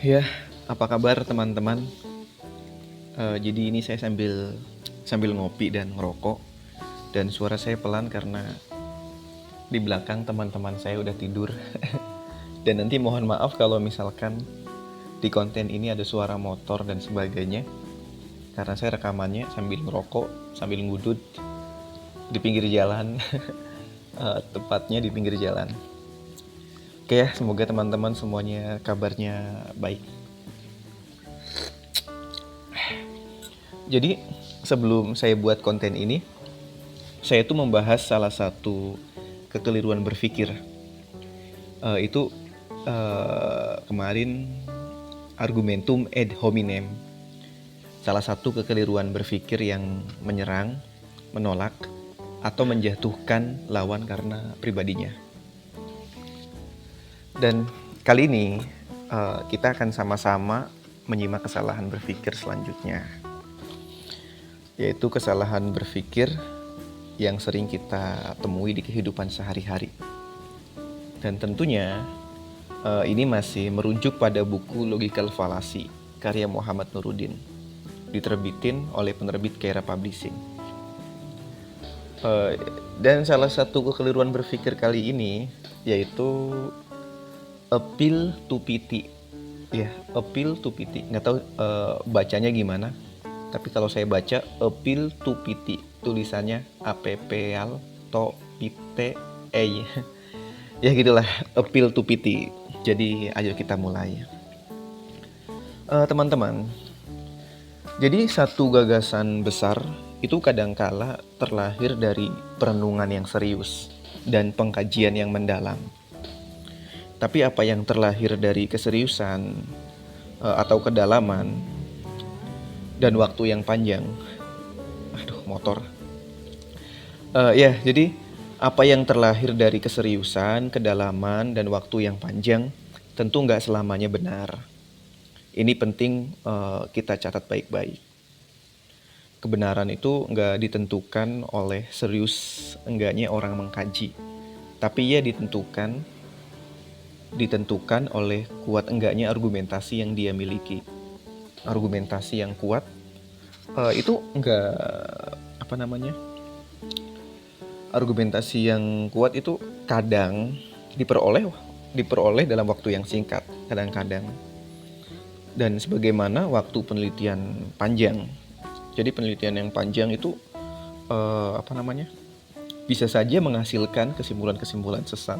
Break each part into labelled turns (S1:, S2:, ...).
S1: Ya, apa kabar teman-teman? Jadi ini saya sambil ngopi dan ngerokok, dan suara saya pelan karena di belakang teman-teman saya udah tidur. Dan nanti mohon maaf kalau misalkan di konten ini ada suara motor dan sebagainya, karena saya rekamannya sambil ngerokok, sambil ngudut di pinggir jalan, tepatnya di pinggir jalan. Oke ya, semoga teman-teman semuanya kabarnya baik. Jadi sebelum saya buat konten ini, saya tuh membahas salah satu kekeliruan berpikir. Itu kemarin argumentum ad hominem. Salah satu kekeliruan berpikir yang menyerang, menolak, atau menjatuhkan lawan karena pribadinya. Dan kali ini kita akan sama-sama menyimak kesalahan berpikir selanjutnya, yaitu kesalahan berpikir yang sering kita temui di kehidupan sehari-hari. Dan tentunya ini masih merujuk pada buku Logical Fallacy karya Muhammad Nuruddin, diterbitin oleh penerbit Kera Publishing. Dan salah satu kekeliruan berpikir kali ini yaitu appeal to pity. Ya, appeal to pity. Nggak tahu bacanya gimana, tapi kalau saya baca appeal to pity, tulisannya appeal to pity. Ya gitulah, appeal to pity. Jadi ayo kita mulai. Teman-teman, jadi satu gagasan besar itu kadangkala terlahir dari perenungan yang serius dan pengkajian yang mendalam. Tapi apa yang terlahir dari keseriusan atau kedalaman dan waktu yang panjang, motor. Jadi apa yang terlahir dari keseriusan, kedalaman, dan waktu yang panjang tentu nggak selamanya benar. Ini penting kita catat baik-baik. Kebenaran itu nggak ditentukan oleh serius enggaknya orang mengkaji, tapi ia ditentukan oleh kuat enggaknya argumentasi yang dia miliki. Argumentasi yang kuat itu enggak argumentasi yang kuat itu kadang diperoleh dalam waktu yang singkat, kadang-kadang, dan sebagaimana waktu penelitian panjang. Jadi penelitian yang panjang itu bisa saja menghasilkan kesimpulan-kesimpulan sesat.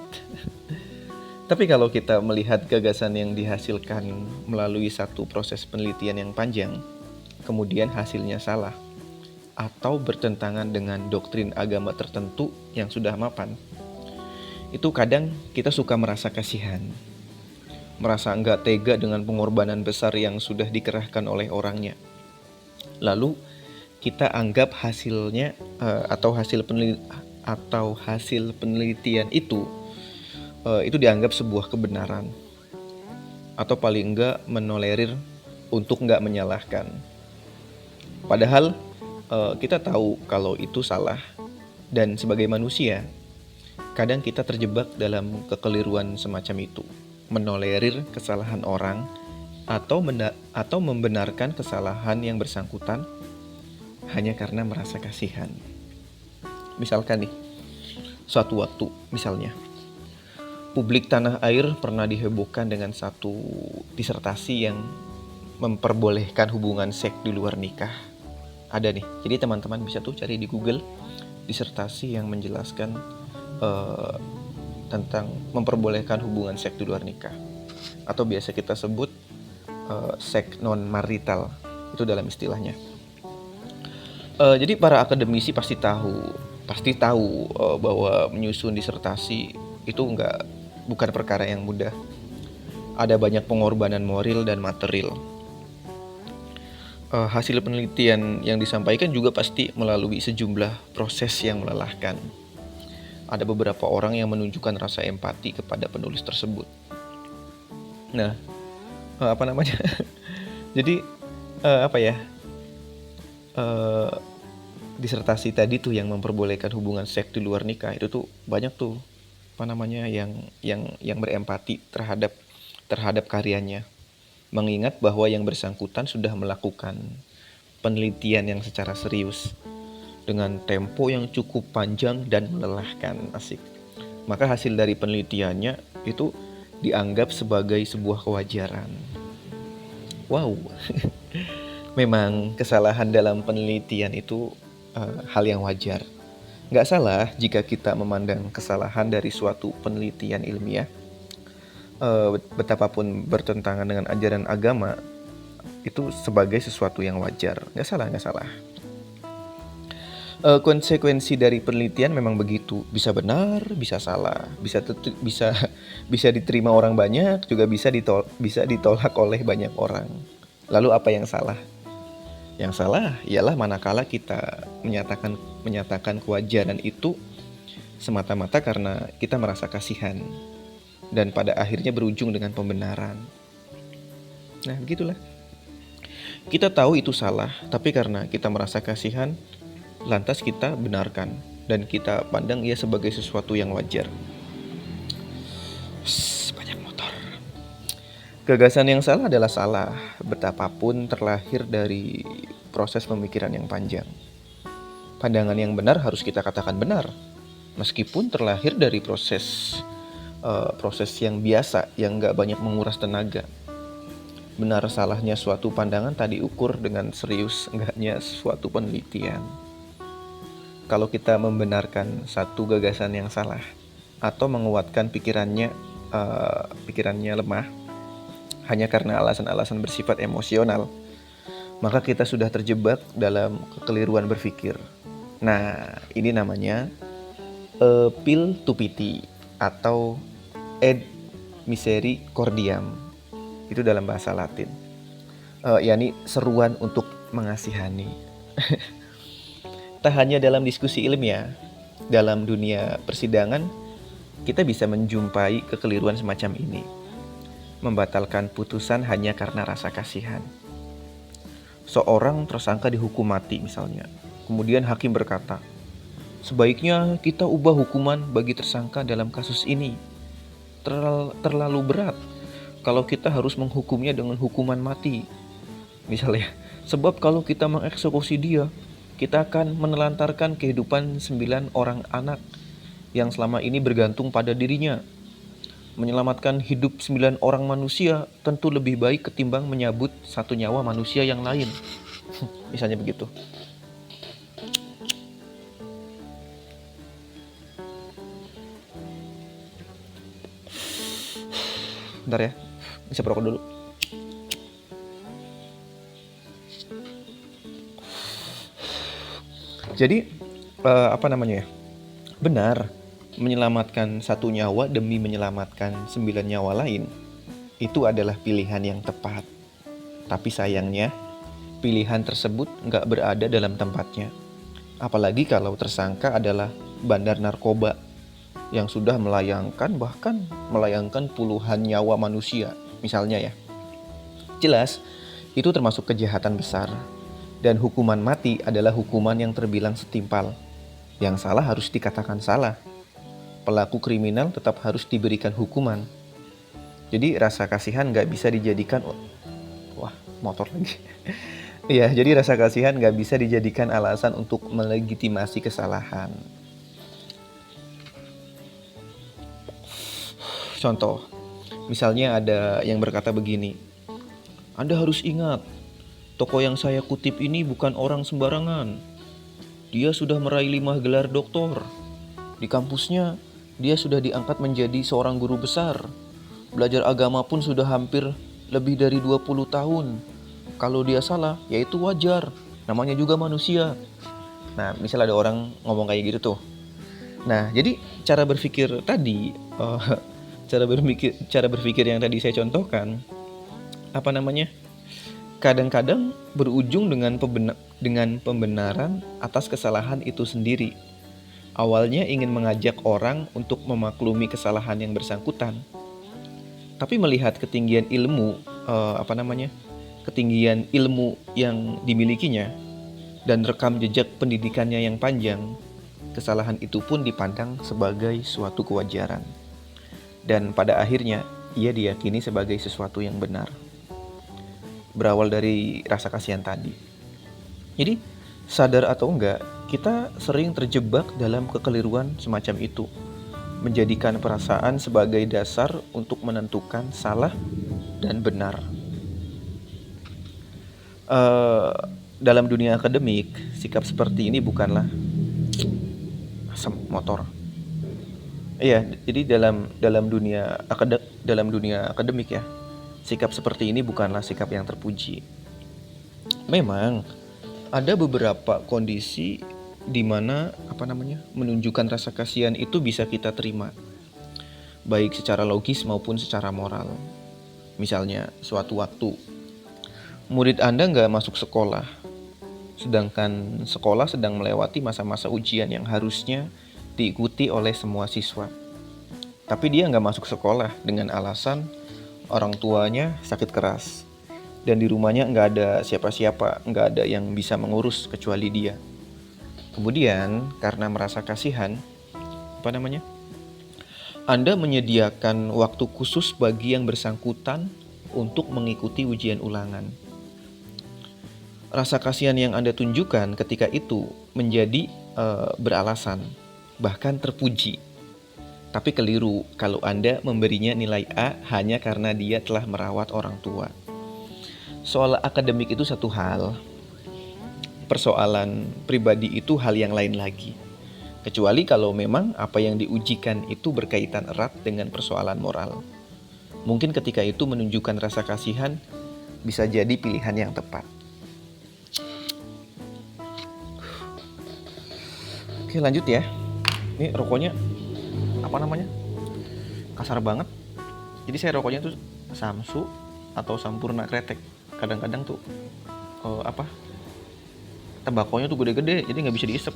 S1: Tapi kalau kita melihat gagasan yang dihasilkan melalui satu proses penelitian yang panjang, kemudian hasilnya salah atau bertentangan dengan doktrin agama tertentu yang sudah mapan, itu kadang kita suka merasa kasihan, merasa enggak tega dengan pengorbanan besar yang sudah dikerahkan oleh orangnya. Lalu kita anggap hasilnya atau hasil penelitian itu dianggap sebuah kebenaran, atau paling enggak menolerir untuk enggak menyalahkan. Padahal kita tahu kalau itu salah, dan sebagai manusia kadang kita terjebak dalam kekeliruan semacam itu, menolerir kesalahan orang atau membenarkan kesalahan yang bersangkutan hanya karena merasa kasihan. Misalkan nih, suatu waktu misalnya publik tanah air pernah dihebohkan dengan satu disertasi yang memperbolehkan hubungan seks di luar nikah. Ada nih, jadi teman-teman bisa tuh cari di Google disertasi yang menjelaskan tentang memperbolehkan hubungan seks di luar nikah, atau biasa kita sebut seks non marital, itu dalam istilahnya. Jadi para akademisi pasti tahu bahwa menyusun disertasi itu bukan perkara yang mudah. Ada banyak pengorbanan moral dan material. Hasil penelitian yang disampaikan juga pasti melalui sejumlah proses yang melelahkan. Ada beberapa orang yang menunjukkan rasa empati kepada penulis tersebut. Nah, jadi disertasi tadi tuh yang memperbolehkan hubungan seks di luar nikah itu tuh banyak tuh yang berempati terhadap karyanya, mengingat bahwa yang bersangkutan sudah melakukan penelitian yang secara serius dengan tempo yang cukup panjang dan melelahkan. Asik. Maka hasil dari penelitiannya itu dianggap sebagai sebuah kewajaran. Wow. Memang kesalahan dalam penelitian itu hal yang wajar. Nggak salah jika kita memandang kesalahan dari suatu penelitian ilmiah, betapapun bertentangan dengan ajaran agama, itu sebagai sesuatu yang wajar. Nggak salah, nggak salah. Konsekuensi dari penelitian memang begitu, bisa benar, bisa salah, bisa bisa diterima orang banyak, juga bisa ditolak oleh banyak orang. Lalu apa yang salah? Yang salah ialah manakala kita menyatakan kewajaran itu semata-mata karena kita merasa kasihan dan pada akhirnya berujung dengan pembenaran. Nah, begitulah. Kita tahu itu salah, tapi karena kita merasa kasihan, lantas kita benarkan dan kita pandang ia sebagai sesuatu yang wajar. Banyak motor. Gagasan yang salah adalah salah, betapapun terlahir dari proses pemikiran yang panjang. Pandangan yang benar harus kita katakan benar, meskipun terlahir dari proses yang biasa, yang gak banyak menguras tenaga. Benar salahnya suatu pandangan tak diukur dengan serius enggaknya suatu penelitian. Kalau kita membenarkan satu gagasan yang salah atau menguatkan pikirannya lemah hanya karena alasan-alasan bersifat emosional, maka kita sudah terjebak dalam kekeliruan berpikir. Nah, ini namanya appeal to pity atau ad misericordiam. Itu dalam bahasa Latin. Yakni seruan untuk mengasihani. Tak hanya dalam diskusi ilmiah, dalam dunia persidangan kita bisa menjumpai kekeliruan semacam ini. Membatalkan putusan hanya karena rasa kasihan. Seorang tersangka dihukum mati misalnya. Kemudian hakim berkata, sebaiknya kita ubah hukuman bagi tersangka dalam kasus ini. Terlalu berat kalau kita harus menghukumnya dengan hukuman mati. Misalnya, sebab kalau kita mengeksekusi dia, kita akan menelantarkan kehidupan 9 orang anak yang selama ini bergantung pada dirinya. Menyelamatkan hidup 9 orang manusia tentu lebih baik ketimbang menyabut 1 nyawa manusia yang lain. Misalnya begitu. Bentar ya, bisa perokok dulu. Jadi benar, menyelamatkan 1 nyawa demi menyelamatkan 9 nyawa lain itu adalah pilihan yang tepat. Tapi sayangnya pilihan tersebut nggak berada dalam tempatnya. Apalagi kalau tersangka adalah bandar narkoba yang sudah bahkan melayangkan puluhan nyawa manusia misalnya ya. Jelas itu termasuk kejahatan besar. Dan hukuman mati adalah hukuman yang terbilang setimpal. Yang salah harus dikatakan salah. Pelaku kriminal tetap harus diberikan hukuman. Jadi rasa kasihan gak bisa dijadikan... Wah, motor lagi. Ya, jadi rasa kasihan gak bisa dijadikan alasan untuk melegitimasi kesalahan. Contoh, misalnya ada yang berkata begini, Anda harus ingat, tokoh yang saya kutip ini bukan orang sembarangan. Dia sudah meraih 5 gelar doktor. Di kampusnya, dia sudah diangkat menjadi seorang guru besar. Belajar agama pun sudah hampir lebih dari 20 tahun. Kalau dia salah, ya itu wajar. Namanya juga manusia. Nah, misal ada orang ngomong kayak gitu tuh. Nah, jadi cara berpikir yang tadi saya contohkan, kadang-kadang berujung dengan pembenaran atas kesalahan itu sendiri. Awalnya ingin mengajak orang untuk memaklumi kesalahan yang bersangkutan, tapi melihat ketinggian ilmu yang dimilikinya dan rekam jejak pendidikannya yang panjang, kesalahan itu pun dipandang sebagai suatu kewajaran. Dan pada akhirnya, ia diyakini sebagai sesuatu yang benar. Berawal dari rasa kasihan tadi. Jadi, sadar atau enggak, kita sering terjebak dalam kekeliruan semacam itu. Menjadikan perasaan sebagai dasar untuk menentukan salah dan benar. Dalam dunia akademik, sikap seperti ini bukanlah asam motor. Iya, jadi dalam dunia akademik ya, sikap seperti ini bukanlah sikap yang terpuji. Memang ada beberapa kondisi di mana menunjukkan rasa kasihan itu bisa kita terima, baik secara logis maupun secara moral. Misalnya, suatu waktu murid Anda nggak masuk sekolah, sedangkan sekolah sedang melewati masa-masa ujian yang harusnya diikuti oleh semua siswa. Tapi dia nggak masuk sekolah dengan alasan orang tuanya sakit keras, dan di rumahnya nggak ada siapa-siapa, nggak ada yang bisa mengurus kecuali dia. Kemudian karena merasa kasihan, Anda menyediakan waktu khusus bagi yang bersangkutan untuk mengikuti ujian ulangan. Rasa kasihan yang Anda tunjukkan ketika itu menjadi beralasan, bahkan terpuji. Tapi keliru kalau Anda memberinya nilai A hanya karena dia telah merawat orang tua. Soal akademik itu satu hal, persoalan pribadi itu hal yang lain lagi. Kecuali kalau memang apa yang diujikan itu berkaitan erat dengan persoalan moral. Mungkin ketika itu menunjukkan rasa kasihan bisa jadi pilihan yang tepat. Oke, lanjut ya. Ini rokoknya kasar banget. Jadi saya rokoknya tuh Samsu atau Sampurna Kretek. Kadang-kadang tuh tembakonya tuh gede-gede, jadi nggak bisa diisep.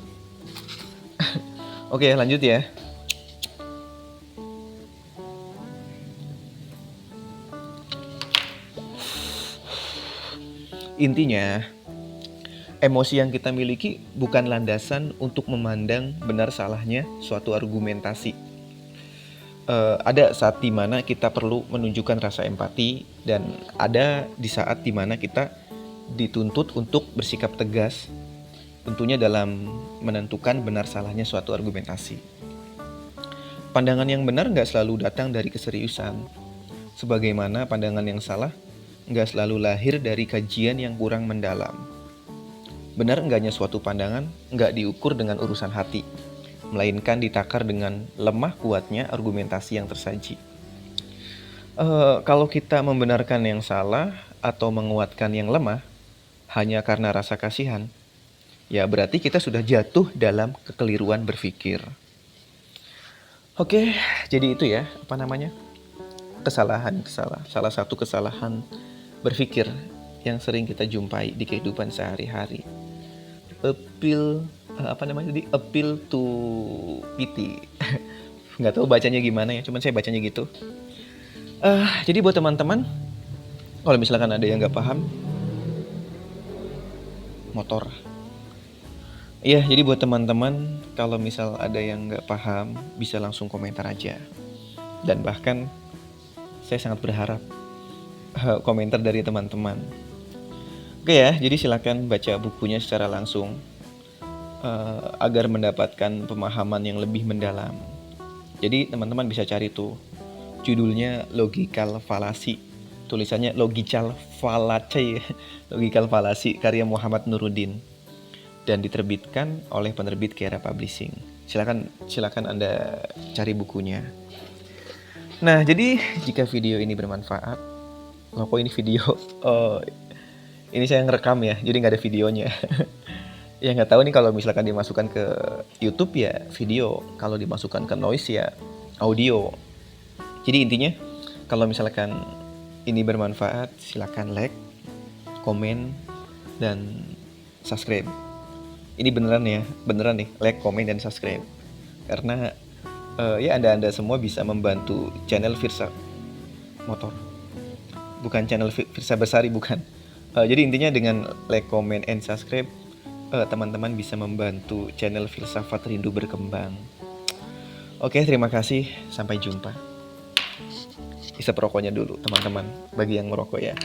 S1: Oke, lanjut ya. Intinya, emosi yang kita miliki bukan landasan untuk memandang benar salahnya suatu argumentasi. Ada saat dimana kita perlu menunjukkan rasa empati, dan ada di saat dimana kita dituntut untuk bersikap tegas, tentunya dalam menentukan benar salahnya suatu argumentasi. Pandangan yang benar nggak selalu datang dari keseriusan, sebagaimana pandangan yang salah nggak selalu lahir dari kajian yang kurang mendalam. Benar enggaknya suatu pandangan nggak diukur dengan urusan hati, melainkan ditakar dengan lemah kuatnya argumentasi yang tersaji. Kalau kita membenarkan yang salah atau menguatkan yang lemah hanya karena rasa kasihan, ya berarti kita sudah jatuh dalam kekeliruan berpikir. Oke, jadi itu ya, salah satu kesalahan berpikir yang sering kita jumpai di kehidupan sehari-hari. Appeal to pity. Nggak tahu bacanya gimana ya, cuman saya bacanya gitu. Jadi buat teman-teman, kalau misalkan ada yang nggak paham, motor. Iya, jadi buat teman-teman, kalau misal ada yang nggak paham, bisa langsung komentar aja. Dan bahkan saya sangat berharap komentar dari teman-teman. Oke ya, jadi silakan baca bukunya secara langsung agar mendapatkan pemahaman yang lebih mendalam. Jadi teman-teman bisa cari tuh, judulnya Logical Fallacy. Tulisannya Logical Fallacy karya Muhammad Nuruddin, dan diterbitkan oleh penerbit Kiara Publishing. Silakan Anda cari bukunya. Nah, jadi jika video ini bermanfaat, ini video, ini saya ngerekam ya, jadi nggak ada videonya. Ya nggak tahu nih kalau misalkan dimasukkan ke YouTube ya video, kalau dimasukkan ke Noise ya audio. Jadi intinya kalau misalkan ini bermanfaat, silakan like, komen, dan subscribe. Ini beneran nih, like, komen, dan subscribe. Karena ya Anda semua bisa membantu channel Firsa Motor. Bukan channel Firsa Besari, bukan. Jadi intinya dengan like, comment, and subscribe, teman-teman bisa membantu channel Filsafat Rindu berkembang. Oke, terima kasih. Sampai jumpa. Isep rokoknya dulu, teman-teman. Bagi yang merokok ya.